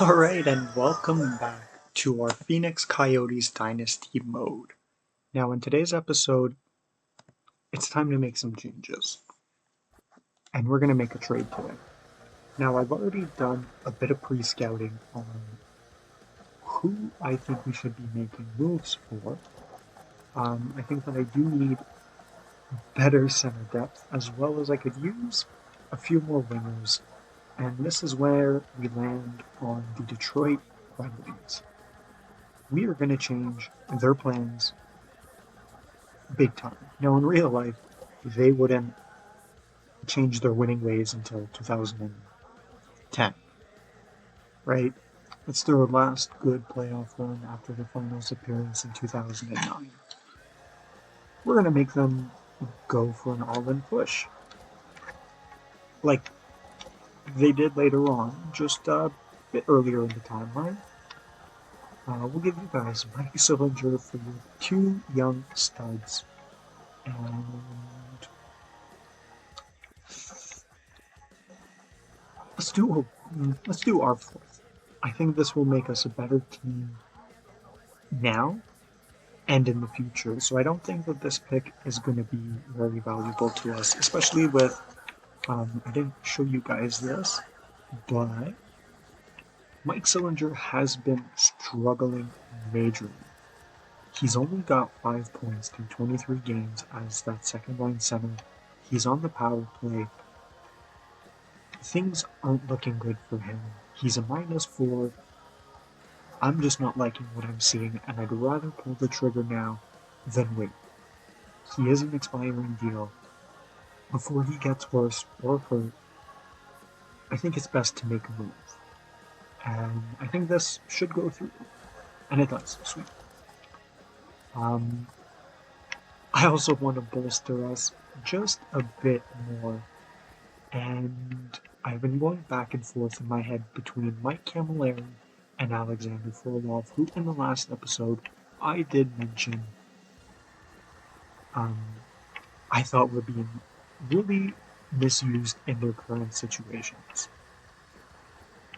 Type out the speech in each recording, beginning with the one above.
Alright, and welcome back to our Phoenix Coyotes Dynasty mode. Now, in today's episode, it's time to make some changes. And we're going to make a trade today. Now, I've already done a bit of pre-scouting on who I think we should be making moves for. I think that I do need better center depth, as well as I could use a few more wingers. And this is where we land on the Detroit Red Wings. We are going to change their plans big time. Now, in real life, they wouldn't change their winning ways until 2010, right? It's their last good playoff run after the finals appearance in 2009. We're going to make them go for an all-in push, like they did later on, just a bit earlier in the timeline. We'll give you guys Mike Sillinger for your two young studs, and let's do our fourth. I think this will make us a better team now and in the future. So I don't think that this pick is going to be very valuable to us, especially with I didn't show you guys this, but Mike Sillinger has been struggling majorly. He's only got 5 points through 23 games as that second line center. He's on the power play. Things aren't looking good for him. He's a -4. I'm just not liking what I'm seeing, and I'd rather pull the trigger now than wait. He is an expiring deal. Before he gets worse or hurt, I think it's best to make a move. And I think this should go through. And it does. Sweet. I also want to bolster us just a bit more. And I've been going back and forth in my head between Mike Camilleri and Alexander Frolov, who in the last episode I did mention I thought were being really misused in their current situations.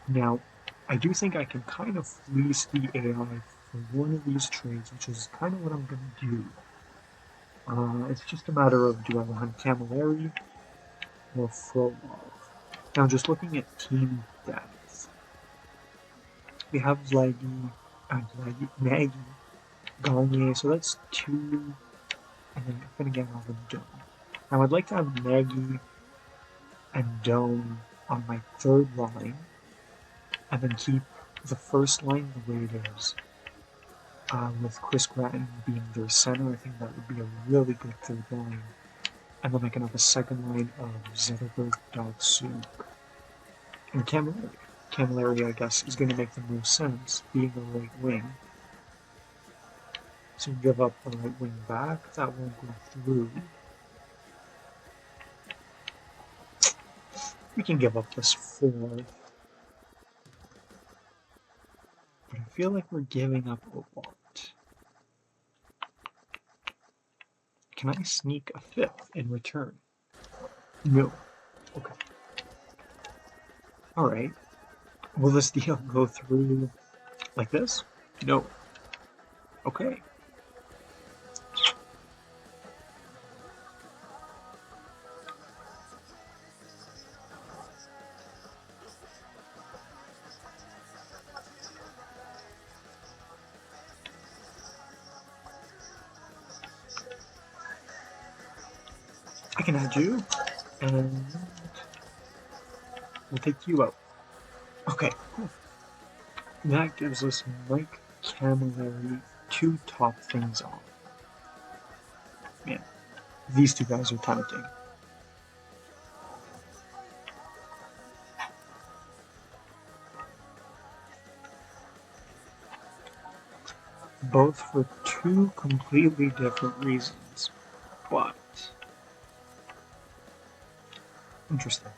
Now, I do think I can kind of fleece the AI for one of these trades, which is kind of what I'm going to do. It's just a matter of, do I want Camilleri or Frolov? Now, just looking at team depth, we have Nagy, Gagne, so that's 2, and then Finnegan and Dome. Now, I'd like to have Nagy and Dome on my third line, and then keep the first line the way it is, with Chris Gratton being their center. I think that would be a really good third line. And then I can have a second line of Zetterberg, Datsuk, and Camilleri. Camilleri, I guess, is going to make the most sense, being a right wing. So give up a right wing back. That won't go through. We can give up this 4. But I feel like we're giving up a lot. Can I sneak a 5th in return? No. Okay. Alright. Will this deal go through like this? No. Okay. I can add you, and we'll take you out. Okay, cool. That gives us Mike Camilleri 2 top things on. Man, these 2 guys are tempting. Both for 2 completely different reasons, but interesting.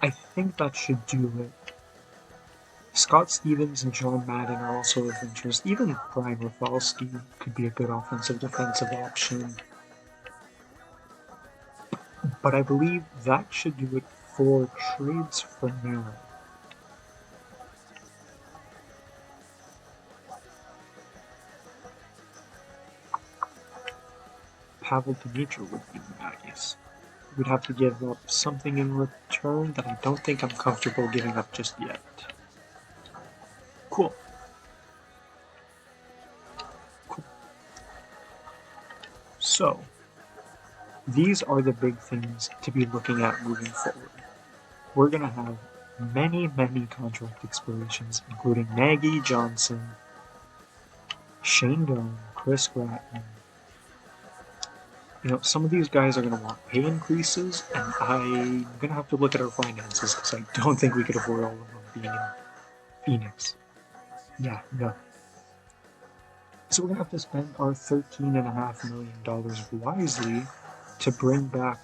I think that should do it. Scott Stevens and John Madden are also of interest. Even Brian Rafalski could be a good offensive-defensive option. But I believe that should do it for trades for now. Pavel Dimitra would be nice. We'd have to give up something in return that I don't think I'm comfortable giving up just yet. Cool. So, these are the big things to be looking at moving forward. We're going to have many contract expirations, including Nagy Johnson, Shane Doan, Chris Gratton. You know, some of these guys are going to want pay increases, and I'm going to have to look at our finances because I don't think we could afford all of them being in Phoenix. Yeah, no. So we're going to have to spend our $13.5 million wisely to bring back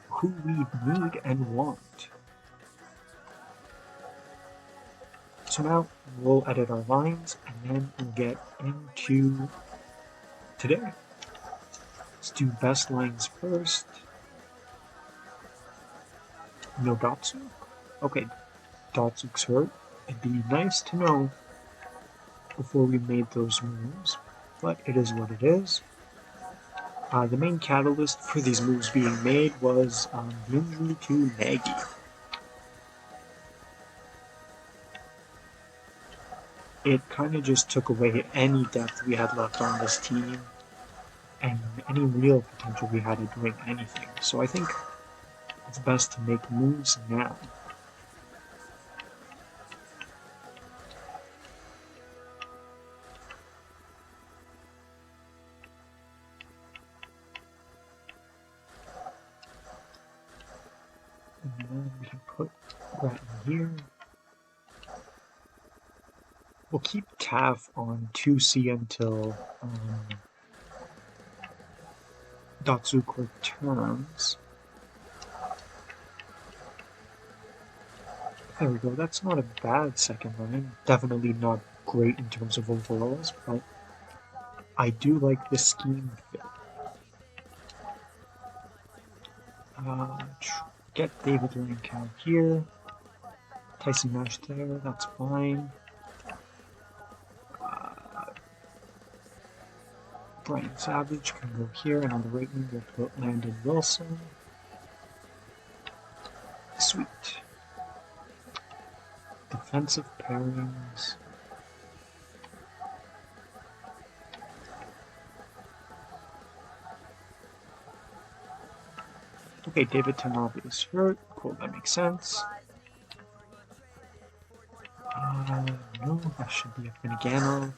who we need and want. So now we'll edit our lines and then we'll get into today. Let's do best lines first. No Datsuk? Okay, Datsuk's hurt. It'd be nice to know before we made those moves, but it is what it is. The main catalyst for these moves being made was the injury to Nagy. It kind of just took away any depth we had left on this team and any real potential we had at doing anything. So I think it's best to make moves now. And then we can put that in here. We'll keep Taff on 2C until Datsuk returns. There we go, that's not a bad second line. Definitely not great in terms of overalls, but I do like the scheme fit. Get David Lankow here. Tyson Nash there, that's fine. Brian Savage can go here, and on the right wing we'll put Landon Wilson. Sweet. Defensive pairings. Okay, David Tanabe is hurt. Cool, that makes sense. No, that should be a Finneganov.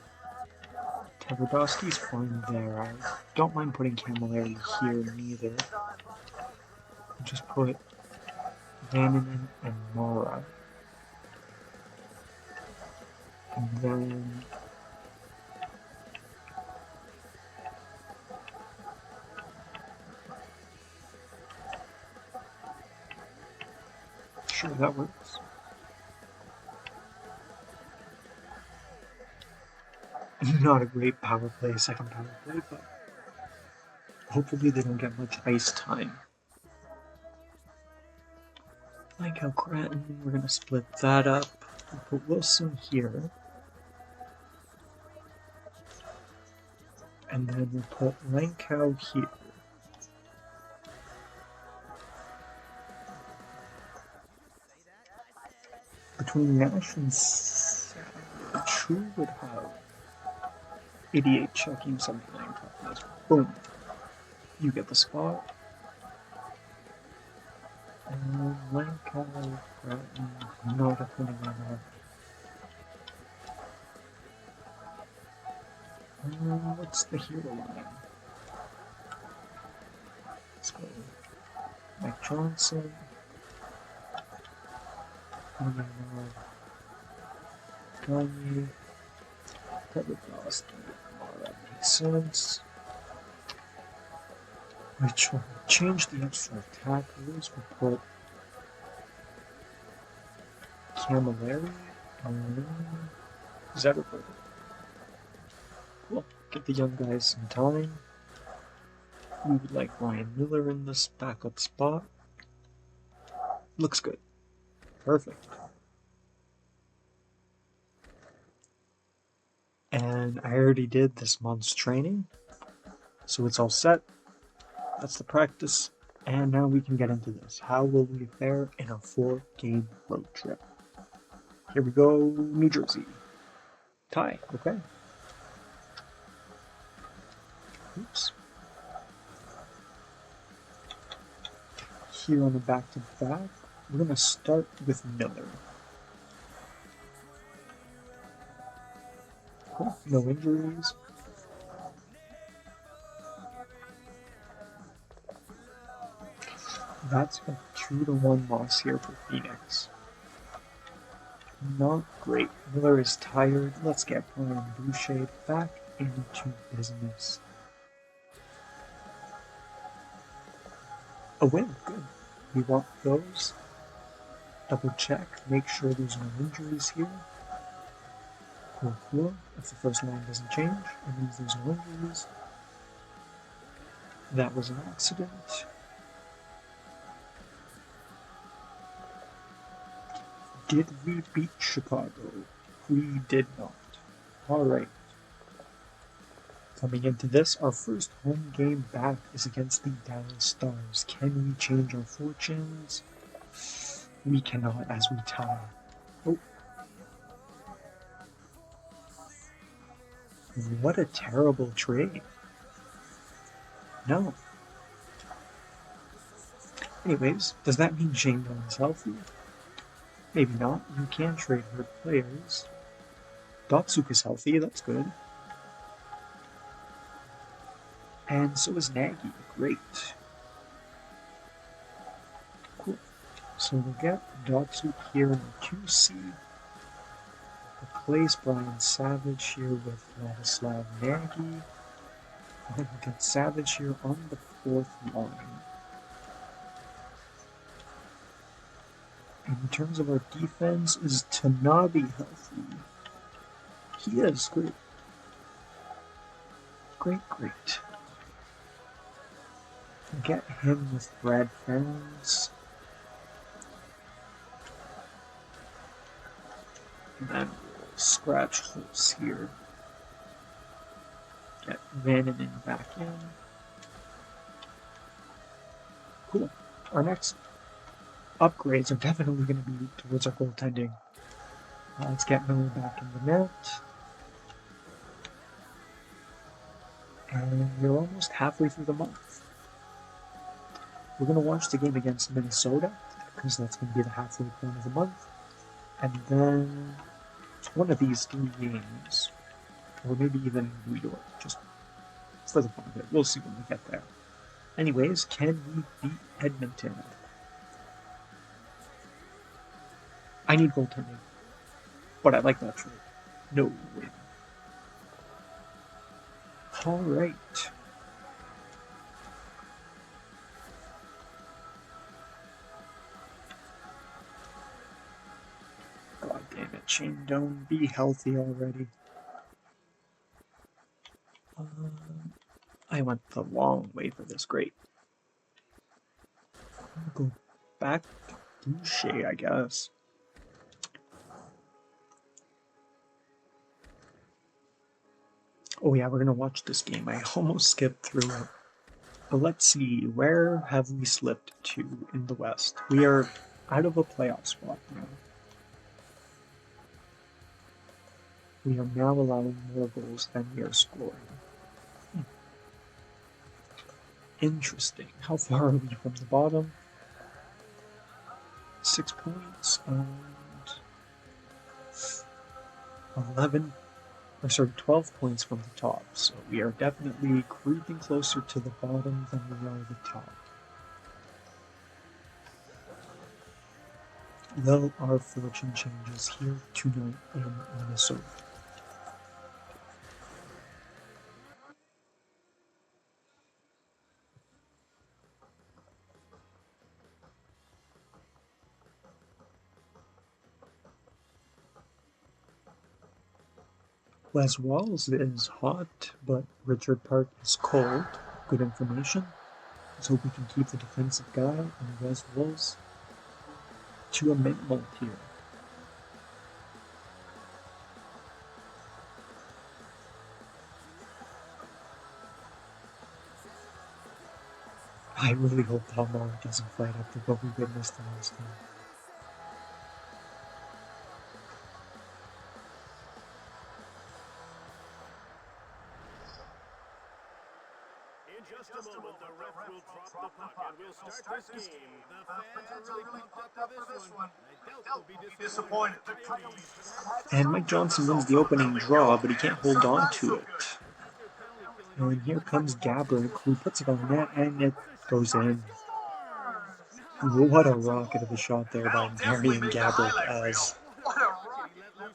Taverdowski's fine there. I don't mind putting Camilleri here neither. I'll just put Vananen and Mara. And then sure, that works. Not a great power play, second power play, but hopefully they don't get much ice time. Like how Gratton, we're going to split that up. We'll put Wilson here. And then we'll put Lankow here. Between Nash and Savage, who would have 88 checking, 79 toughness? Boom. You get the spot. And Lankow, Gratton, not a Finneganov. What's the hero line? Let's go Mike Johnson. Gagne. Taverdowski. That makes sense. Which will change the extra attack rules. We'll put Camilleri and Zetterberg. Cool. Give the young guys some time. We would like Ryan Miller in this backup spot. Looks good. Perfect. And I already did this month's training, so it's all set. That's the practice. And now we can get into this. How will we fare in a 4-game road trip? Here we go, New Jersey. Tie, okay. Oops. Here on the back-to-back, we're going to start with Miller. Cool. No injuries. That's a 2-1 loss here for Phoenix. Not great. Miller is tired. Let's get Brian Boucher back into business. A win, good. We want those. Double check, make sure there's no injuries here. Cool. If the first line doesn't change, it means there's no injuries. That was an accident. Did we beat Chicago? We did not. Alright. Coming into this, our first home game back is against the Dallas Stars. Can we change our fortunes? We cannot as we tie. Oh. What a terrible trade. No. Anyways, does that mean Shane Doan is healthy? Maybe not. You can trade hurt players. Datsuk is healthy, that's good. And so is Nagy. Great. Cool. So we'll get Datsuk here in the 2C. Replace Brian Savage here with Vladislav Nagy. And then we'll get Savage here on the 4th line. In terms of our defense, is Tanabe healthy? He is. Great. Great. Get him with Brad Ferns. And then we'll scratch Holtz here. Get Vananen back in. Cool. Our next upgrades are definitely going to be towards our goaltending. Let's get Miller back in the net. And we're almost halfway through the month. We're going to watch the game against Minnesota, because that's going to be the halfway point of the month. And then one of these 3 games, or maybe even New York, just for the fun of it. We'll see when we get there. Anyways, can we beat Edmonton? I need goaltending, but I like that trade. No win. Alright. God damn it, Shane Doan, be healthy already. I went the long way for this, great. I'll go back to Boucher, I guess. Oh yeah, we're going to watch this game. I almost skipped through it. But let's see, where have we slipped to in the West? We are out of a playoff spot now. We are now allowing more goals than we are scoring. Interesting. How far are we from the bottom? 6 points and 12 points from the top. So we are definitely creeping closer to the bottom than we are the top. Will our fortune changes here tonight in Minnesota? Wes Walls is hot, but Richard Park is cold. Good information. Let's hope we can keep the defensive guy and Wes Walls. to a minimal here. I really hope Palmar doesn't fight after what we witnessed the last time. In just a moment, the ref will drop the puck and we'll start this game. The fans are really pumped up for this one. I doubt they'll be disappointed. And Mike Johnson wins the opening draw, but he can't hold on to it. And here comes Gabrick, who puts it on net, and it goes in. What a rocket of a shot there by Marian Gabrick, as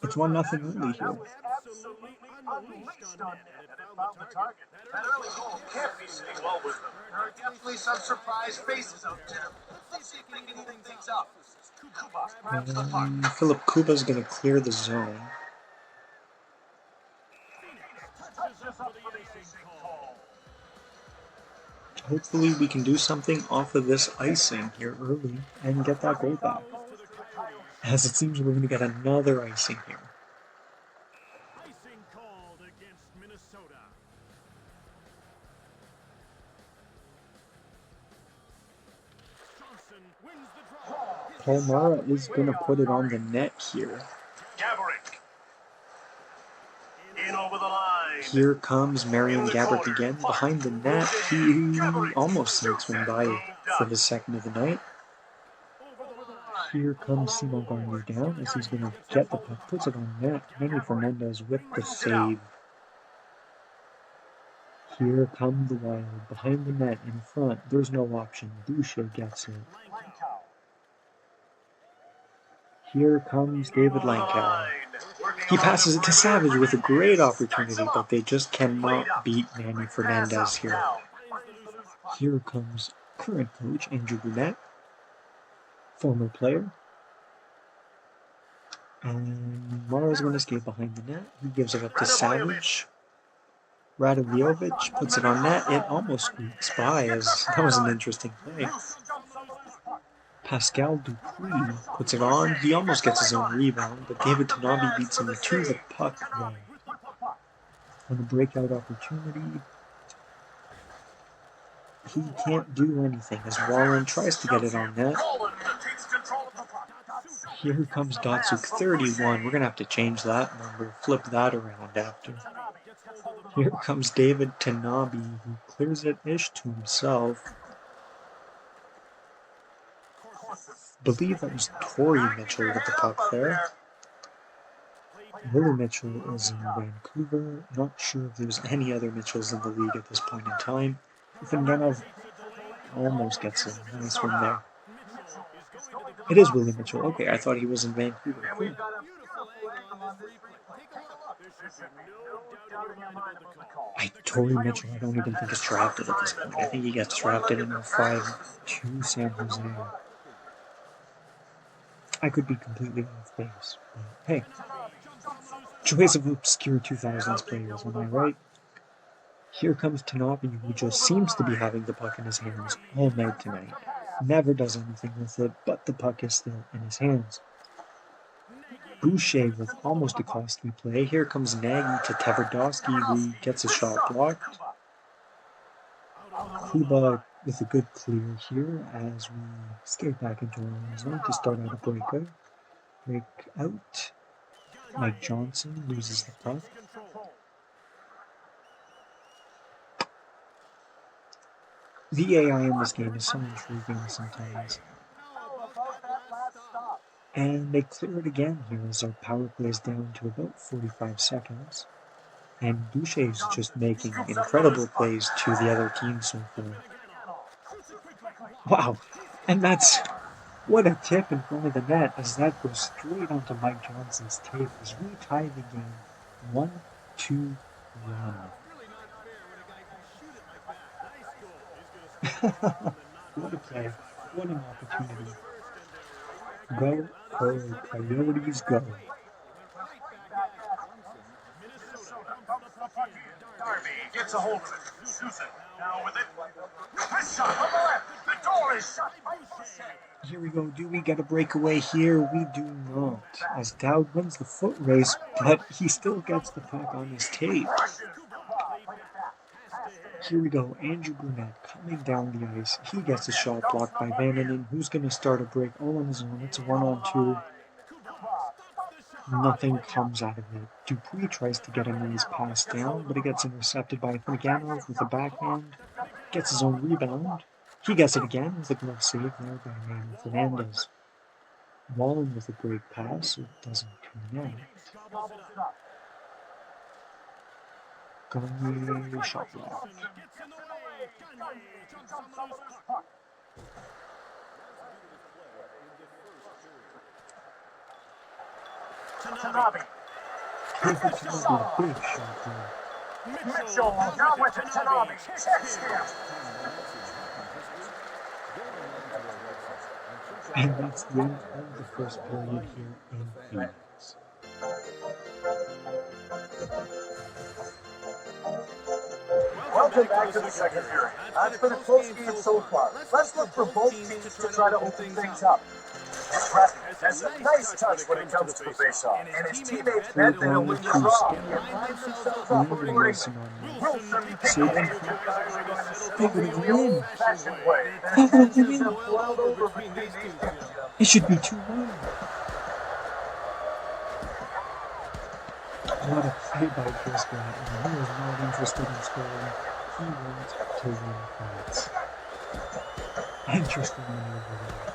it's 1-0 early here. Absolutely unleashed on net, and it found the target. That early goal can't be sitting well with them. There are definitely some surprise faces out there. Let's see if they can even things up. Kuba grabs the puck. Philip Kuba's going to clear the zone. Hopefully we can do something off of this icing here early and get that goal back. As it seems we're going to get another icing here. Icing called against Minnesota. Johnson wins the draw. Palmara is going to put it on the net here. Gabrick. In over the line. Here comes Marian Gabrick again behind the net. He almost sneaks one by for the second of the night. Here comes Simon Garnier down as he's going to get the puck, puts it on net. Manny Fernandez with the save. Here come the Wild behind the net in front. There's no option. Boucher gets it. Here comes David Lankow. He passes it to Savage with a great opportunity, but they just cannot beat Manny Fernandez here. Here comes current coach Andrew Brunette, former player. And Mara's going to skate behind the net. He gives it up to Savage. Radovjovic puts it on net. It almost squeaks by, as that was an interesting play. Pascal Dupuis puts it on. He almost gets his own rebound, but David Tanabe beats him to the puck though. On the breakout opportunity, he can't do anything as Wallen tries to get it on net. Here comes Datsuk 31. We're going to have to change that number, flip that around after. Here comes David Tanabe, who clears it-ish to himself. Believe that was Torrey Mitchell with the puck there. Willie Mitchell is in Vancouver. Not sure if there's any other Mitchells in the league at this point in time. Ivanov almost gets a nice one there. It is Willie Mitchell. Okay, I thought he was in Vancouver. Cool. Torrey Mitchell, I don't even think is drafted at this point. I think he gets drafted in 05 to San Jose. I could be completely off base, but hey, choice of obscure 2000s players, am I right? Here comes Tanabe, who just seems to be having the puck in his hands all night tonight. Never does anything with it, but the puck is still in his hands. Boucher with almost a costly play. Here comes Nagy to Tverdovsky, who gets a shot blocked. Kuba with a good clear here as we skate back into our own zone to start out a breakout. Breakout. Mike Johnson loses the puck. The AI in this game is so intriguing sometimes. And they clear it again here as our power play is down to about 45 seconds. And Boucher is just making incredible plays to the other team so far. Wow, and that's what a tip in front of the net as that goes straight onto Mike Johnson's tape as we tie the game 1-1. What a play, what an opportunity. Go, Coyotes, go. Darby gets a hold of it. Susan now with it. This shot from the left. The goal is shot by Boucher. Here we go. Do we get a breakaway here? We do not. As Dowd wins the foot race, but he still gets the puck on his tape. Here we go. Andrew Brunette coming down the ice. He gets a shot blocked by Vananen, who's going to start a break all on his own. It's a 1-on-2. Nothing comes out of it. Dupuis tries to get his pass down, but it gets intercepted by Thraganov with a backhand. Gets his own rebound. He gets it again with a glove save there by Manuel Fernandez. Wallen with a great pass. It doesn't connect. Gagne shot block. Tanabe. Perfect Tanabe, big shot there. Mitchell now with it. Tanabe checks him. And that's the end of the first period here in Phoenix. Welcome back to the second period. It's been a close game so far. Let's look for both teams to try to open things up. Preston has a nice touch when it comes to the faceoff, and his teammates bet they'll win the draw and line themselves up accordingly. Wilson takes the They would have won. fashion way. They would have won. Boiled over between these two. It should be 2-1. What a play by Chris Bratton. He was not interested in scoring. He wants to win fights. Interesting maneuver there.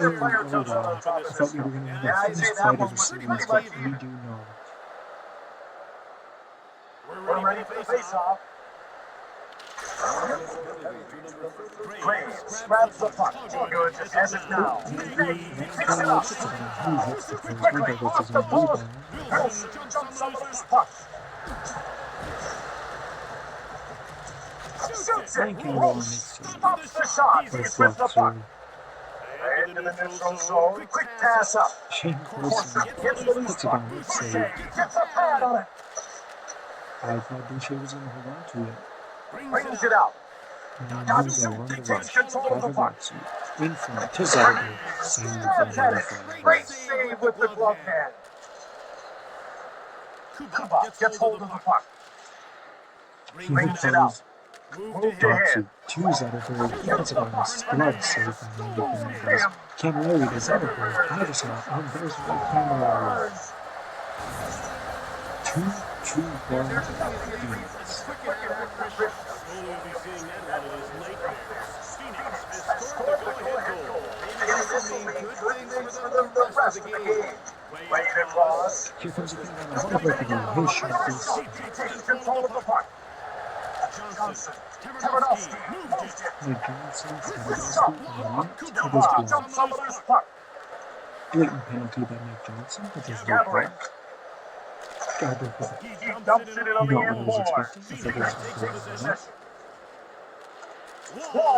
I thought we were going to have a first fight of the series, but we do not. We're ready for the face-off. Graves grabs the puck. Good as it now. Picks it up. Quickly off the board. Wilson jumps over his puck. Shoots it. Rolls. Stops the shot. He's with the puck. Into the neutral zone. Quick pass up. Shane Wilson Gets the loose puck. save. Gets a pad on it. I thought Boucher was going to hold on to it. Brings it out. Now here we go on the rush. Kavagatsu in front to Zetterberg. Save by Fernandez. Great save with the glove hand. Kuba gets hold of the puck. Brings it out. Moved Boxy ahead. to Zetterberg. Gets it on a glove save by Randy Fernandez. Camilleri to Zetterberg. Anderson and there's Camilleri. 2-1 Phoenix. Here comes the thing on the break again. His shot is Takes control of the puck. Johnson. Tavernowski. Johnson, it is blocked. Jumps over his puck. Blatant penalty by Mike Johnson, but there's no Gathering. block. Gabriel with it. He dumps it in on the Not end what I was board. expecting. I figured it was Takes going possession.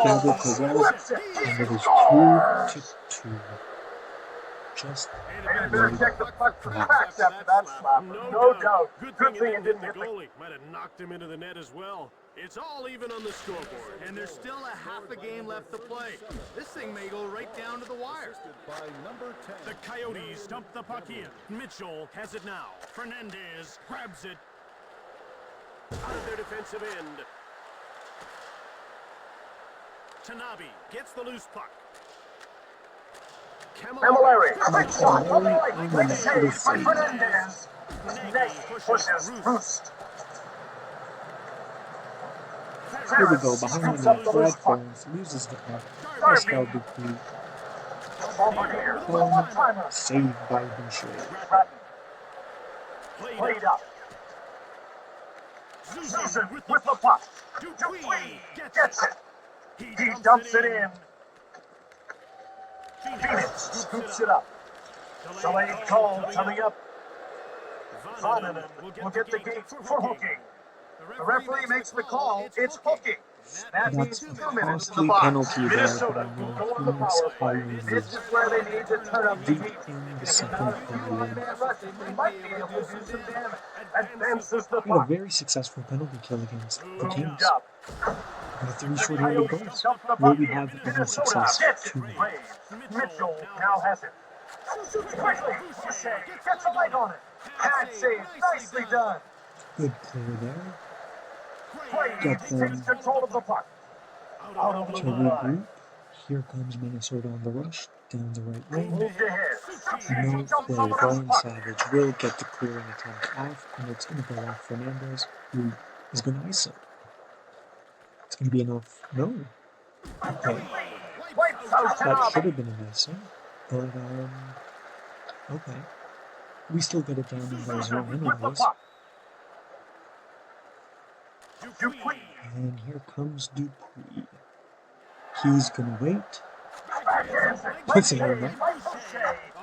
Gabriel Perez, and it is 2-2. Just And it better check the puck for cracks after that slap. No doubt. Good thing it didn't hit the goalie. Might have knocked him into the net as well. It's all even on the scoreboard. And there's still a half a game left to play. This thing may go right down to the wire. The Coyotes dump the puck in. Mitchell has it now. Fernandez grabs it out of their defensive end. Tanabe gets the loose puck. Camilleri. Quick shot from the right. Great save by Fernandez. Nagy pushes Roost. here we go behind the net. Brad Burns loses the puck. Pascal Dupuis. Saved by Boucher. Played up. Susan with the puck. Dupuis gets it. He dumps it in. Phoenix scoops it up. Delayed call coming up. Vananen will get the gate for hooking. The referee makes the call. It's hooking. That's a costly penalty there by Phoenix Coyotes This is where they need to turn up the deep heat. in the With second a period. one-man rush, they might be able to do some damage. Advances the We had a puck. very successful penalty kill against the Kings. Moved up. With 3 short-handed goals. Dump the Will puck we in. have any Minnesota success gets it. tonight? Waves. Mitchell now has it. Quickly, Boucher gets a leg on it. Pad save, nicely done. Good play there. Brady Get takes them control of the puck. Out over to the line. regroup. Here comes Minnesota on the rush, down the right lane. Moved ahead. No Jumps play. over the Brian puck. Savage will get the clearing attempt off, and it's going to go off Fernandez, who is going to ice it. It's going to be enough. No. Okay. Wipes out That should Tanabe. have been a icing, but, okay. We still get it down in their zone With the anyways. puck. Dupuis. And here comes Dupuis. He's going to wait. Puts it on. As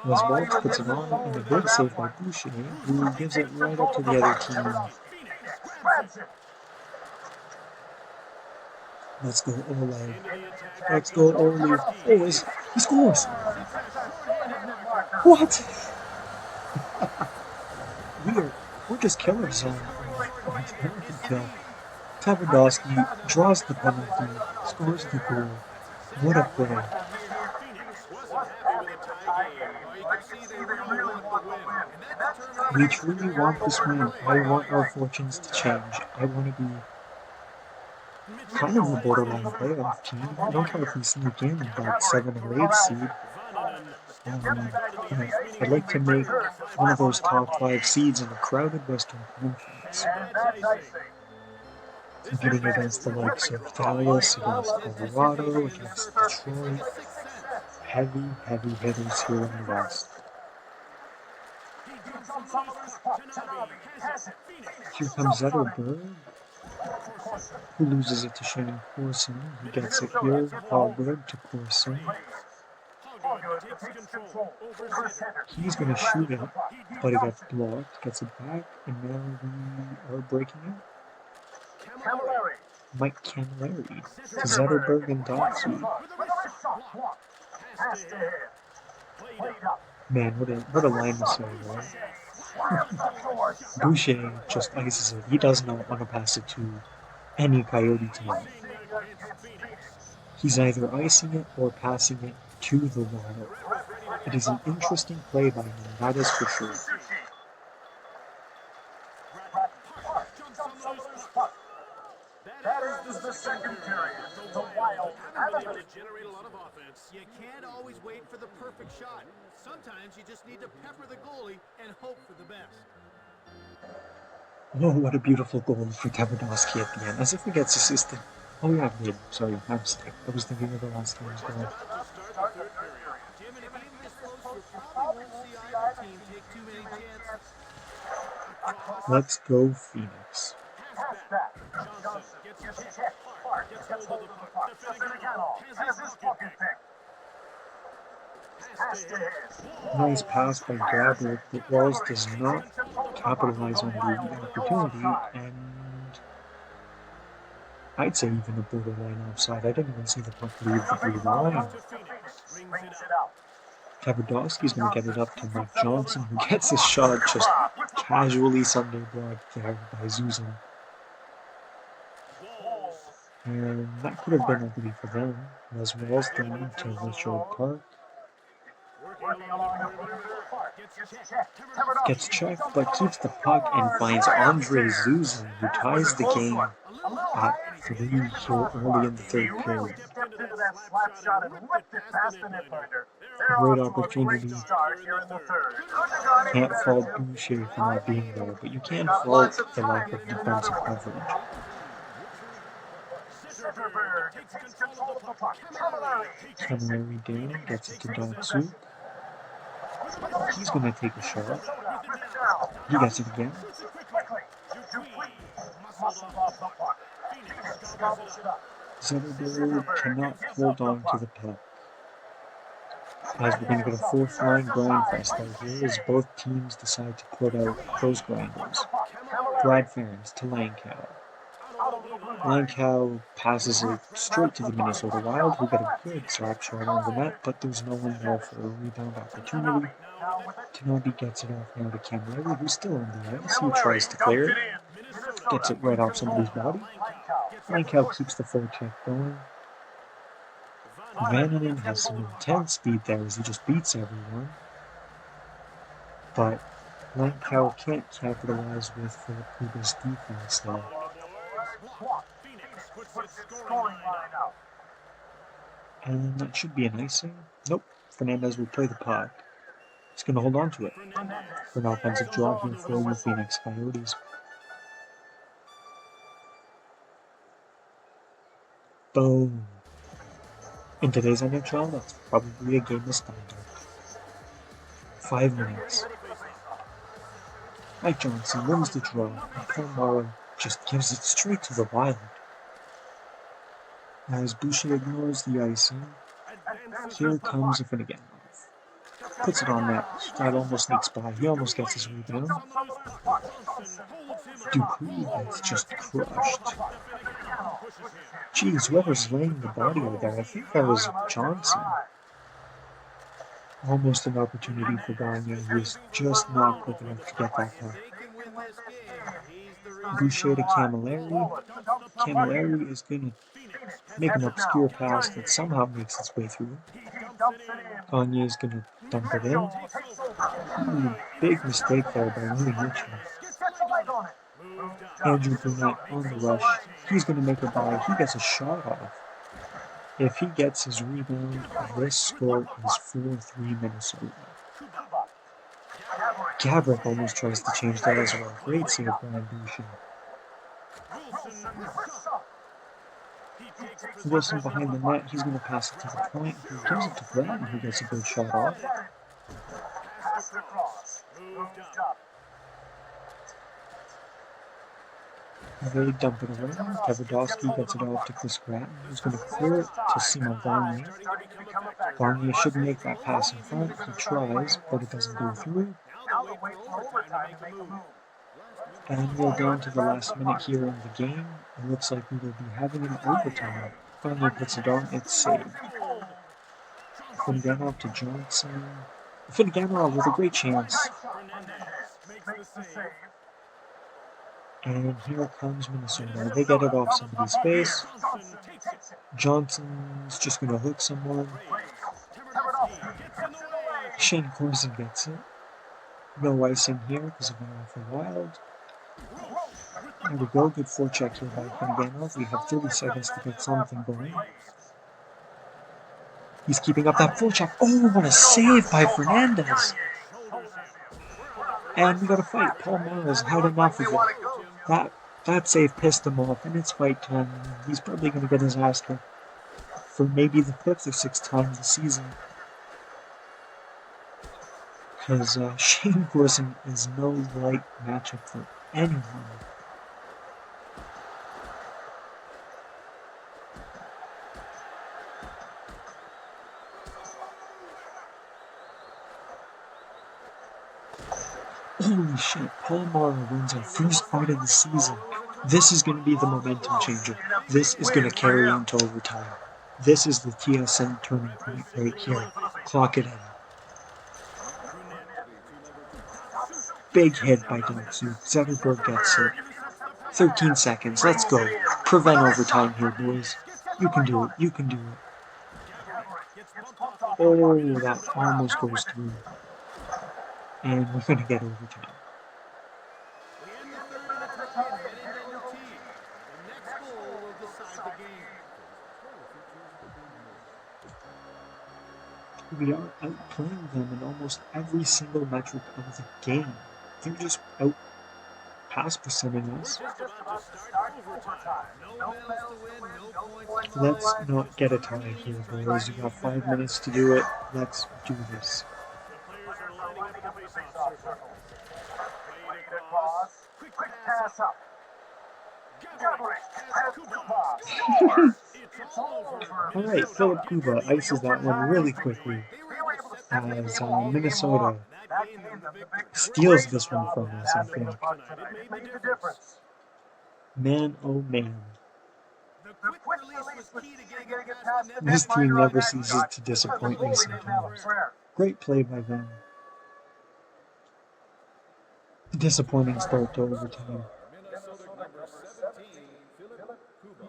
Walsh puts it on, and a big save by Boucher, who gives it right up to the other team. Grabs it. Let's go Ole. Let's go Ole. Oh, he scores! What? We're just killers on penalty kill. Tverdovsky draws the penalty, scores the goal. What a play. We truly want this win. I want our fortunes to change. I want to be kind of a borderline playoff team. I don't care if we sneak in that 7 or 8 seed. I'd like to make one of those top 5 seeds in the crowded Western Conference. Competing against the likes of Dallas, against Colorado, against Detroit. Heavy hitters here in the West. Here comes Zetterberg, who loses it to Shane Corson. He gets it here. Hogwood to Corson. He's going to shoot it, but it gets blocked, gets it back, and now we are breaking it. Mike Camilleri to Zetterberg and Dotson. Man, what a line this way, right? Boucher just ices it. He does not want to pass it to any Coyote team. He's either icing it or passing it to the wall. It is an interesting play by him, that is for sure. That is the second period. The Wild have it. To generate a lot of offense, you can't always wait for the perfect shot. Sometimes you just need to pepper the goalie and hope for the best. Oh, what a beautiful goal for Tverdovsky at the end, as if he gets assisted. Oh yeah, mid. Sorry, my mistake. I was thinking of the last time's goal. Jim, in a game this close, you probably won't see either team take too many chances. Let's go Phoenix. Johnson gets hit. Clark gets hold of the puck. Dominicano has his fucking pick. Pass to his. Nice pass by Gabrick, but Walls does not capitalize on the opportunity, and I'd say even a borderline offside. I didn't even see the puck leave the blue line. Tverdovsky's going to get it up to Mike Johnson, who gets his shot just casually Sunday blocked there by Zuzan. And that could have been ugly for them, as Walls down to Richard Park. Gets checked, but keeps the puck and finds Andre Zuzan, who ties the game at 3 here early in the third period. Great opportunity. Can't fault Boucher for not being there, but you can fault the lack of defensive coverage. Camilleri down, gets it to Dotsuk. He's going to take a shot. He gets it again. Zetterberg cannot hold on to the puck. As we're going to get a fourth line grind fest out here as both teams decide to put out those grinders. Brad Ferns to Lankow. Langkow passes it straight to the Minnesota Wild, who get a good slap shot on the net, but there's no one there for a rebound opportunity. Tanobi gets it off now to Camilleri, who's still on the ice. He tries to clear it, gets it right off somebody's body. Langkow keeps the forecheck going. Vananen has some intense speed there as he just beats everyone. But Langkow can't capitalize with Philip Kuba's defense there. And that should be an icing. Nope, Fernandez will play the puck. He's going to hold on to it for an offensive draw here for the Phoenix Coyotes. Boom. In today's NHL, that's probably a game of standard. 5 minutes. Mike Johnson wins the draw, and Paul Morrow just gives it straight to the Wild. As Boucher ignores the icing, here comes a Finnegan. Puts it on net. That almost sneaks by. He almost gets his rebound. Dupuis gets just crushed. Jeez, whoever's laying the body out there, I think that was Johnson. Almost an opportunity for Gagne, who is just not quick enough to get that puck. Boucher to Camilleri. Camilleri is going to make an obscure pass that somehow makes its way through. Gagne is going to dump it in. Big mistake there by Louis Mitchell. Andrew Brunette on the rush. He's going to make it by. He gets a shot off. If he gets his rebound, this score is 4-3 Minnesota. Gabrick almost tries to change that as well. Great save by Boucher. Wilson behind the net. He's going to pass it to the point. He gives it to Bratton, who gets a good shot off. They dump it around. Kevardowski gets it off to Chris Gratton, who's going to clear it to Simon Gagne. Gagne should make that pass in front. He tries, but it doesn't go through. And we're down to the last minute here in the game. It looks like we will be having an overtime. Gagne puts it on. It's saved. Finneganov to Johnson. Finneganov with a great chance. And here comes Minnesota. They get it off somebody's face. Johnson's just going to hook someone. Shane Corson gets it. No icing here because of an for Wild. There we go. Good forecheck here by Finneganov. We have 30 seconds to get something going. He's keeping up that forecheck. Oh, what a save by Fernandez. And we got a fight. Paul Morris had enough of it. That save pissed him off, and it's fight time. He's probably going to get his ass kicked for maybe the 5th or 6th time this season. Because Shane Corson is no light matchup for anyone. Holy shit, Paul Morrow wins our first fight of the season. This is going to be the momentum changer. This is going to carry into overtime. This is the TSN turning point right here. Clock it in. Big hit by Dotsu. Zetterberg gets it. 13 seconds. Let's go. Prevent overtime here, boys. You can do it. You can do it. Oh, that almost goes through. And we're going to get overtime. We are outplaying them in almost every single metric of the game. They're just out pass percenting us. Let's not get a tie here, boys. You got 5 minutes to do it. Let's do this. Alright, Philip Kuba ices that one really quickly as Minnesota steals this one from us, I think. Man, oh man. The quick release was key to getting it past the net. This team Right on never that ceases shot. to The disappoint me goalie didn't have a sometimes. prayer. Great play by them. Disappointing start to overtime. Minnesota number 17, Philip Kuba.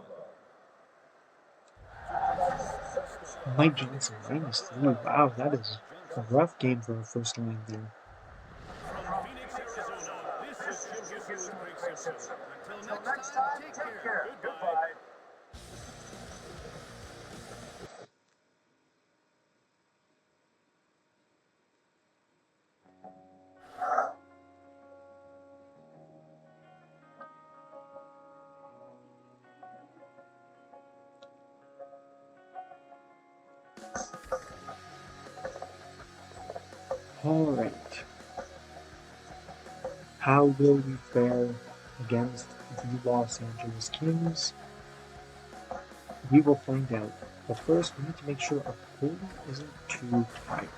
Mike Johnson, -3. Wow, that is a rough game for our first line there. From Phoenix, Arizona, this is Jim Houston with Greg Simpson. Until next time, take care. Goodbye. Alright. How will we fare against the Los Angeles Kings? We will find out. But first, we need to make sure our goalie isn't too tired.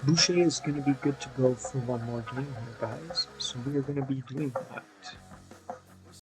Boucher is going to be good to go for one more game here, guys. So we are going to be doing that.